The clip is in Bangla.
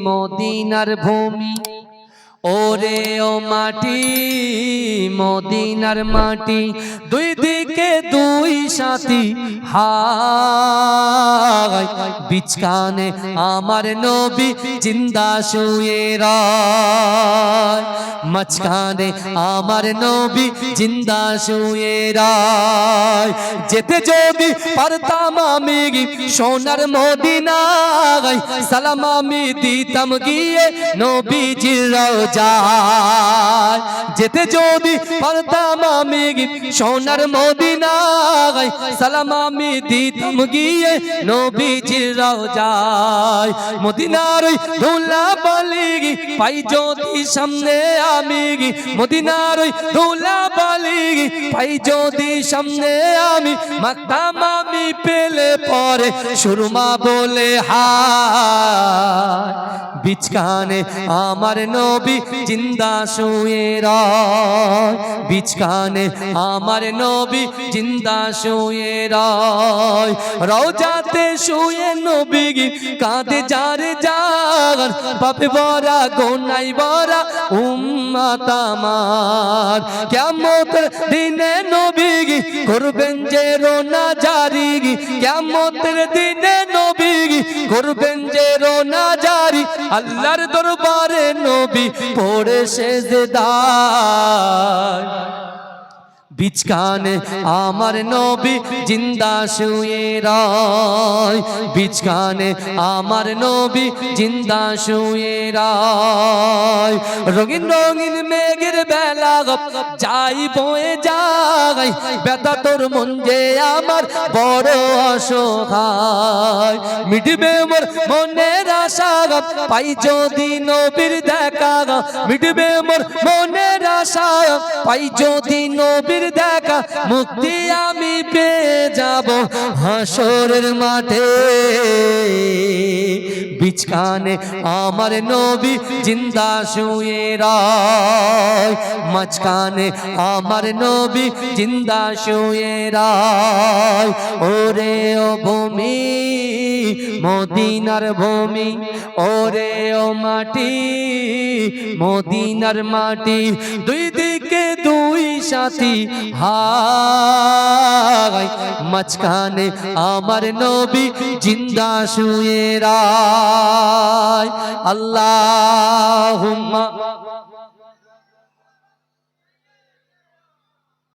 মদিনার ভূমি ওরে ও মাটি মদিনার মাটি দুই দিকে দুই সাথী হায় বিচকানে আমার নবী জিন্দা শুয়ে রয় মাঝখানে আমার নবী জিন্দা শুয়ে রয় যেতে যদি পারতাম আমি সোনার মদিনায় সালাম আমি দিতাম গিয়ে নবীজির রওজায় যেতে যদি পারতাম আমি সোনার মদিনায় সালাম আমি দিতাম গিয়ে নবীজির রওজায় মদিনার ওই ধুলা বালি পাই যদি সামনে আমি মদিনার ওই ধুলা বালি পাই যদি সামনে আমি মাকতাম আমি পেলে পরে সুরমা বলে হায় বিচকানে আমার নবী জিন্দা শুয়ে রয় বিচকানে আমার নবী জিন্দা শুয়ে রয় রওজাতে শুয়ে নবী কাঁদে যারে যার পাপে ভরা গোনাই ভরা উম্মত আমার কিয়ামতের দিনে নবী করবেন যে রোনা জারি কিয়ামতের দিনে নবী করবেন যে রোনা জারি আল্লাহর দরবারে নবী পড়ে সেজদায় বিচকানে আমার নবী জিন্দা শুয়ে রয় বিচকানে আমার নবী জিন্দা শুয়ে রয় রঙিন রঙিন মেঘের বেলা যাই বয়ে যায় ব্যথা তোর মন যে আমার বড় অসহায় মিটবে মোর মনের আশা পাই যদি নবীর দেখা মিটবে মোর মনের আশা পাই যদি নবীর দেখা মুক্তি আমি পেয়ে যাব হাসরের মাঠে বিচকানে আমার নবী জিন্দা শুয়ে রয় মাঝখানে আমার নবী জিন্দা শুয়ে রয় ওরে ও ভূমি মদিনার ভূমি ওরে ও মাটি মদিনার মাটি দুই দিকে দুই সাথী হায় মাঝখানে আমার নবী জিন্দা শুয়ে রয় আল্লাহুম্মা